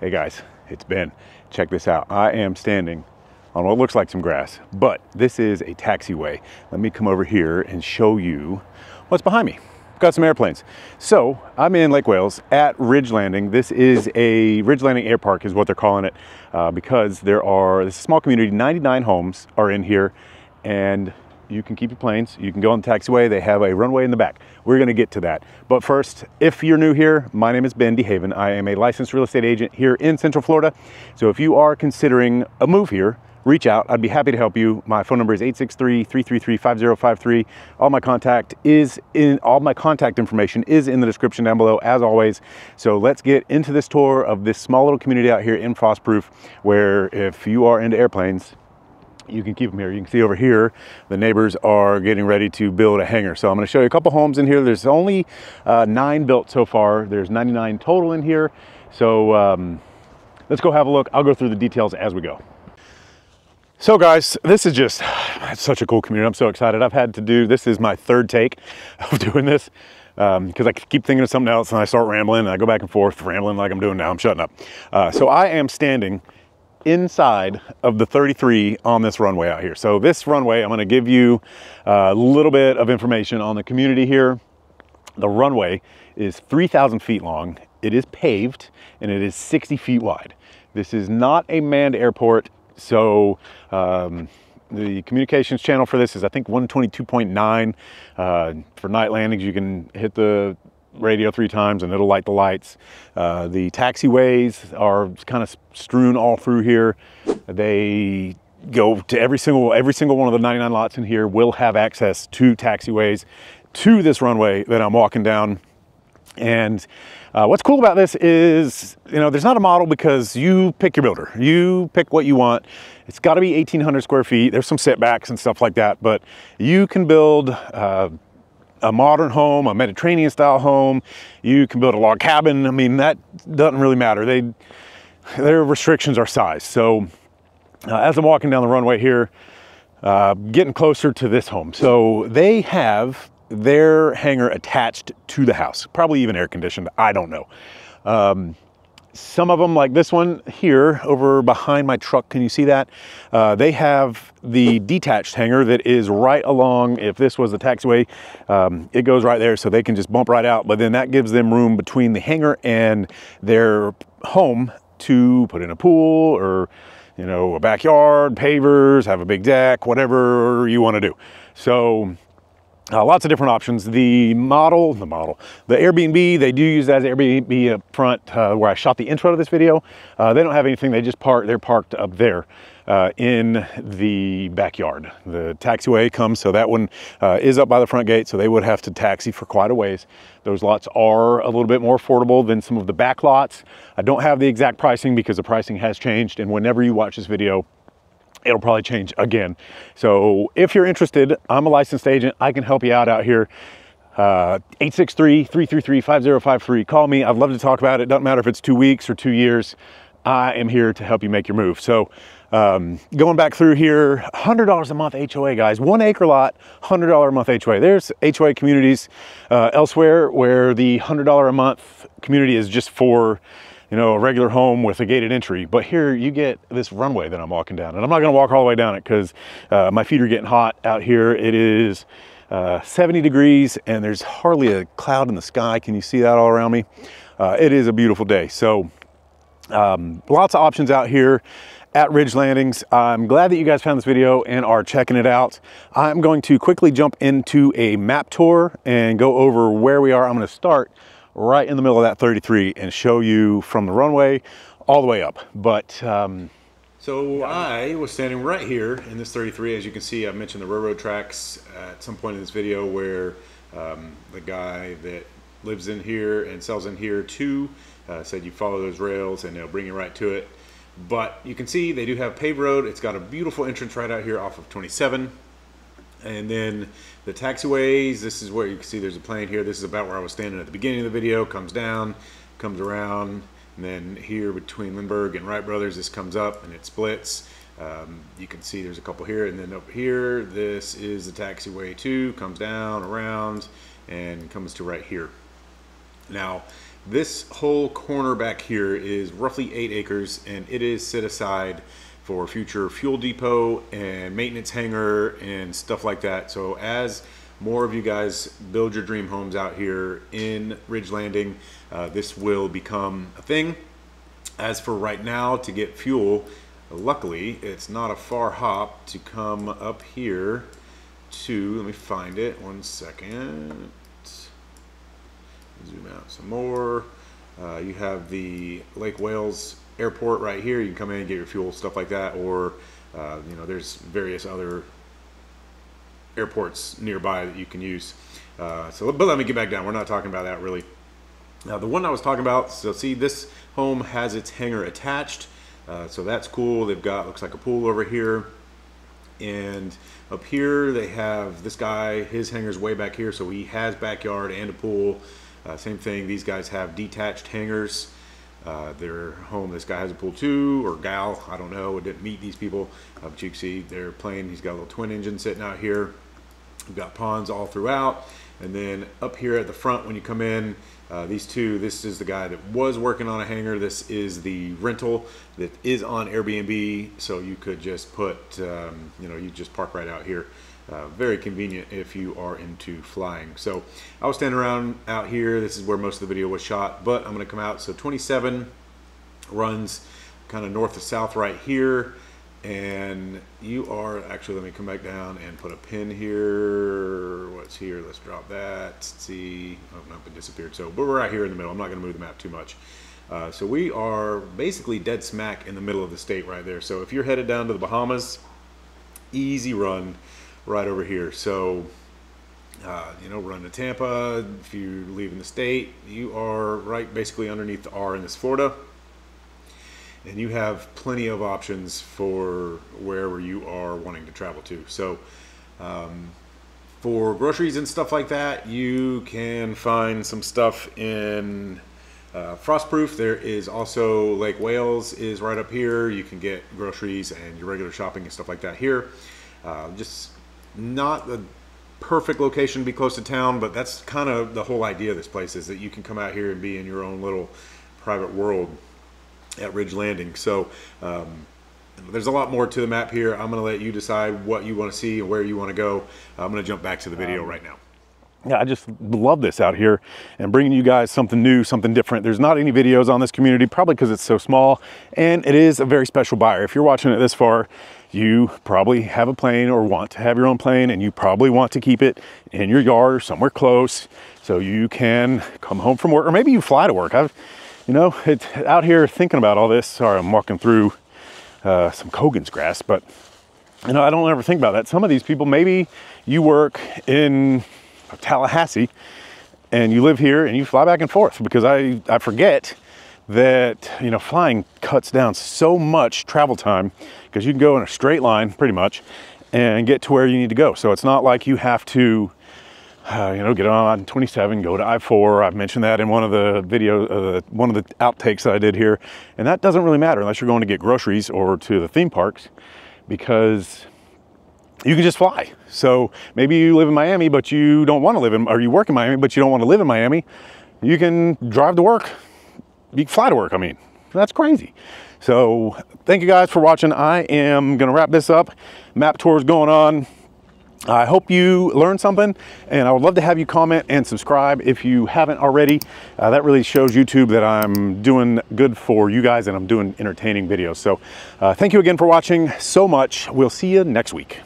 Hey guys, it's Ben. Check this out. I am standing on what looks like some grass, but this is a taxiway. Let me come over here and show you what's behind me. Got some airplanes. So I'm in Lake Wales at Ridge Landing. This is a Ridge Landing Airpark is what they're calling it because this is a small community, 99 homes are in here, and you can keep your planes. You can go on the taxiway. They have a runway in the back. We're gonna get to that. But first, if you're new here, my name is Ben DeHaven. I am a licensed real estate agent here in Central Florida. So if you are considering a move here, reach out. I'd be happy to help you. My phone number is 863-333-5053. All my contact information is in the description down below, as always. So let's get into this tour of this small little community out here in Frostproof, where if you are into airplanes, you can keep them here. You can see over here, the neighbors are getting ready to build a hangar. So I'm going to show you a couple homes in here. There's only 9 built so far. There's 99 total in here. So let's go have a look. I'll go through the details as we go. So guys, this is just such a cool community. I'm so excited. This is my third take of doing this because I keep thinking of something else and I start rambling and I go back and forth, rambling like I'm doing now. I'm shutting up. So I am standing inside of the 33 on this runway out here. So this runway, I'm going to give you a little bit of information on the community here. The runway is 3,000 feet long. It is paved and it is 60 feet wide. This is not a manned airport. So the communications channel for this is, I think, 122.9. For night landings, you can hit the radio 3 times and it'll light the lights. The taxiways are kind of strewn all through here. They go to every single one of the 99 lots in here will have access to taxiways to this runway that I'm walking down. And what's cool about this is, there's not a model because you pick your builder. You pick what you want. It's got to be 1,800 square feet. There's some setbacks and stuff like that, but you can build a modern home, a Mediterranean style home. You can build a log cabin. I mean, that doesn't really matter. Their restrictions are size. So as I'm walking down the runway here, getting closer to this home. So they have their hangar attached to the house, probably even air conditioned. I don't know. Some of them, like this one here over behind my truck, can you see that? They have the detached hangar that is right along. If this was the taxiway, it goes right there, so they can just bump right out. But then that gives them room between the hangar and their home to put in a pool or, a backyard, pavers, have a big deck, whatever you want to do. So lots of different options. The Airbnb, they do use that as Airbnb up front where I shot the intro to this video. They don't have anything. They're parked up there in the backyard. The taxiway comes, so that one is up by the front gate, so they would have to taxi for quite a ways. Those lots are a little bit more affordable than some of the back lots. I don't have the exact pricing because the pricing has changed, and whenever you watch this video, it'll probably change again. So if you're interested, I'm a licensed agent. I can help you out here. 863-333-5053. Call me. I'd love to talk about it. Doesn't matter if it's 2 weeks or 2 years. I am here to help you make your move. So going back through here, $100 a month HOA, guys. 1 acre lot, $100 a month HOA. There's HOA communities elsewhere where the $100 a month community is just for a regular home with a gated entry. But here you get this runway that I'm walking down, and I'm not gonna walk all the way down it because my feet are getting hot out here. It is 70 degrees and there's hardly a cloud in the sky. Can you see that all around me? It is a beautiful day. So lots of options out here at Ridge Landings. I'm glad that you guys found this video and are checking it out. I'm going to quickly jump into a map tour and go over where we are. I'm gonna start right in the middle of that 33 and show you from the runway all the way up. But so I was standing right here in this 33. As you can see, I mentioned the railroad tracks at some point in this video where the guy that lives in here and sells in here too said you follow those rails and they'll bring you right to it. But you can see they do have paved road. It's got a beautiful entrance right out here off of 27. And then the taxiways, this is where you can see there's a plane here. This is about where I was standing at the beginning of the video. Comes down, comes around, and then here between Lindbergh and Wright Brothers, this comes up and it splits. You can see there's a couple here, and then over here, this is the taxiway too. Comes down, around, and comes to right here. Now, This whole corner back here is roughly 8 acres, and it is set aside for future fuel depot and maintenance hangar and stuff like that. So as more of you guys build your dream homes out here in Ridge Landing, this will become a thing. As for right now, to get fuel, luckily it's not a far hop to come up here to, let me find it, 1 second. Zoom out some more. You have the Lake Wales Airport right here. You can come in and get your fuel, stuff like that, or you know, there's various other airports nearby that you can use. But let me get back down. We're not talking about that really. Now, the one I was talking about, so see, this home has its hangar attached, so that's cool. They've got, looks like a pool over here, and up here they have this guy, his hangar's way back here, so he has backyard and a pool. Same thing, these guys have detached hangars. Their home, this guy has a pool too, or gal, I don't know, I didn't meet these people, but you can see their plane, he's got a little twin engine sitting out here. We've got ponds all throughout, and then up here at the front when you come in, these two, this is the guy that was working on a hangar, this is the rental that is on Airbnb, so you could just put, you know, you just park right out here. Very convenient if you are into flying. So I was standing around out here. This is where most of the video was shot, but I'm going to come out. So 27 runs kind of north to south right here, and you are actually, let me come back down and put a pin here. What's here? Let's drop that. Let's see. Oh no, it disappeared. So, but we're right here in the middle. I'm not going to move the map too much. So we are basically dead smack in the middle of the state right there. So if you're headed down to the Bahamas, easy run right over here. So you know, run to Tampa. If you're leaving the state, you are right basically underneath the R in this Florida, and you have plenty of options for wherever you are wanting to travel to. So for groceries and stuff like that, you can find some stuff in Frostproof. There is also Lake Wales is right up here. You can get groceries and your regular shopping and stuff like that here. Just not the perfect location to be close to town, but that's kind of the whole idea of this place, is that you can come out here and be in your own little private world at Ridge Landing. So there's a lot more to the map here. I'm going to let you decide what you want to see and where you want to go. I'm going to jump back to the video right now. Yeah, I just love this out here and bringing you guys something new, something different. There's not any videos on this community, probably because it's so small, and it is a very special buyer. If you're watching it this far, you probably have a plane or want to have your own plane, and you probably want to keep it in your yard or somewhere close so you can come home from work, or maybe you fly to work. You know, it's out here thinking about all this. Sorry, I'm walking through some Kogan's grass, but you know, I don't ever think about that. Some of these people, maybe you work in Tallahassee and you live here and you fly back and forth, because I forget that, you know, flying cuts down so much travel time, because you can go in a straight line pretty much and get to where you need to go. So it's not like you have to you know, get on 27, go to I-4. I've mentioned that in one of the video, one of the outtakes that I did here, and that doesn't really matter unless you're going to get groceries or to the theme parks, because you can just fly. So maybe you live in Miami, but you don't want to live in, or you work in Miami, but you don't want to live in Miami. You can drive to work. You can fly to work, I mean. That's crazy. So thank you guys for watching. I am going to wrap this up. Map tour's going on. I hope you learned something, and I would love to have you comment and subscribe if you haven't already. That really shows YouTube that I'm doing good for you guys and I'm doing entertaining videos. So thank you again for watching so much. We'll see you next week.